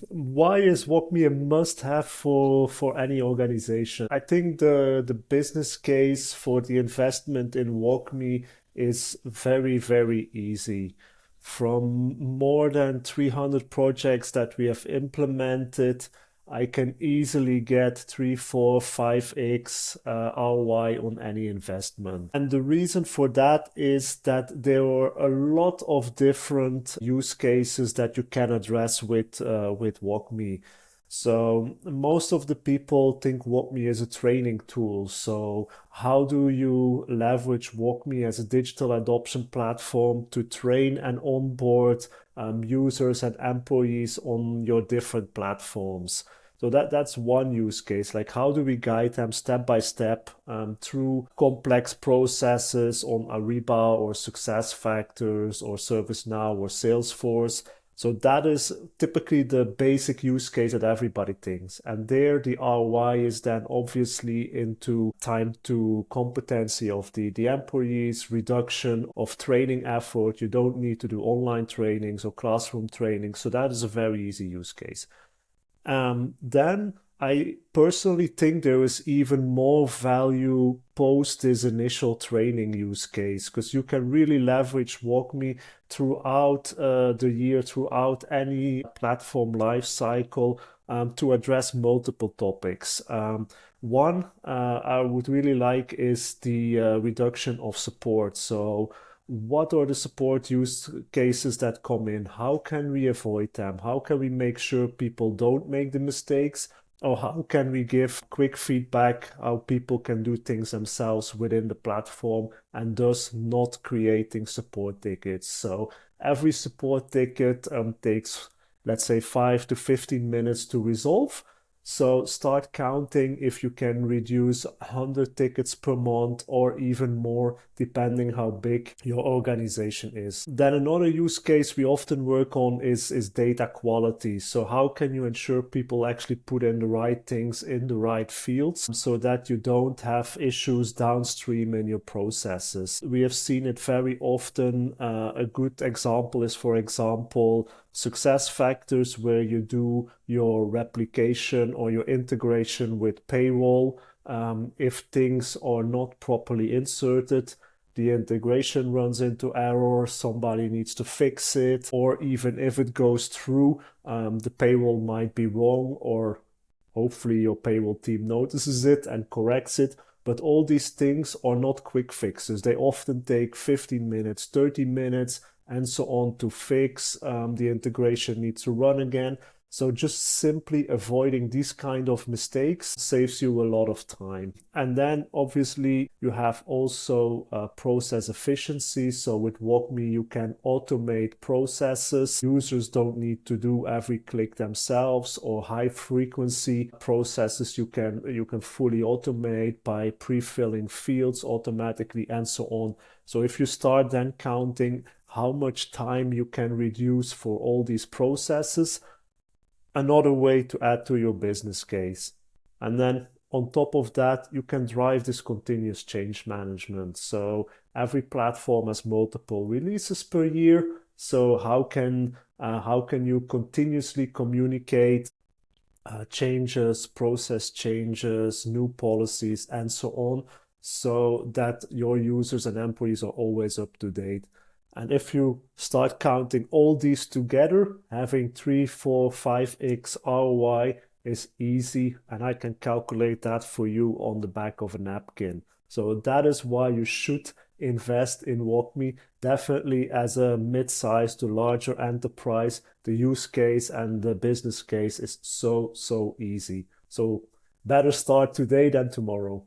Why is WalkMe a must-have for any organization? I think the business case for the investment in WalkMe is very, very easy. From more than 300 projects that we have implemented, I can easily get 3, 4, 5x ROI on any investment. And the reason for that is that there are a lot of different use cases that you can address with WalkMe. So most of the people think WalkMe is a training tool. So how do you leverage WalkMe as a digital adoption platform to train and onboard users and employees on your different platforms? So that's one use case. Like how do we guide them step by step through complex processes on Ariba or SuccessFactors or ServiceNow or Salesforce? So that is typically the basic use case that everybody thinks. And there the ROI is then obviously into time to competency of the employees, reduction of training effort. You don't need to do online trainings or classroom trainings. So that is a very easy use case. Then I personally think there is even more value post this initial training use case because you can really leverage WalkMe throughout the year, throughout any platform lifecycle to address multiple topics. One I would really like is the reduction of support. So what are the support use cases that come in? How can we avoid them? How can we make sure people don't make the mistakes? Or how can we give quick feedback how people can do things themselves within the platform and thus not creating support tickets? So every support ticket takes, let's say, 5 to 15 minutes to resolve. So start counting if you can reduce 100 tickets per month or even more, depending how big your organization is. Then another use case we often work on is data quality. So how can you ensure people actually put in the right things in the right fields so that you don't have issues downstream in your processes? We have seen it very often. A good example is, for example, SuccessFactors, where you do your replication or your integration with payroll. If things are not properly inserted, the integration runs into error, somebody needs to fix it, or even if it goes through, the payroll might be wrong, or hopefully your payroll team notices it and corrects it. But all these things are not quick fixes. They often take 15 minutes, 30 minutes, and so on to fix. The integration needs to run again. So just simply avoiding these kind of mistakes saves you a lot of time. And then obviously you have also process efficiency. So with WalkMe, you can automate processes. Users don't need to do every click themselves, or high frequency processes you can fully automate by pre-filling fields automatically and so on. So if you start then counting how much time you can reduce for all these processes, another way to add to your business case. And then on top of that, you can drive this continuous change management. So every platform has multiple releases per year. So how can you continuously communicate changes, process changes, new policies, and so on, so that your users and employees are always up to date? And if you start counting all these together, having 3, 4, 5x ROI is easy, and I can calculate that for you on the back of a napkin. So that is why you should invest in WalkMe. Definitely as a mid-size to larger enterprise, the use case and the business case is so easy. So better start today than tomorrow.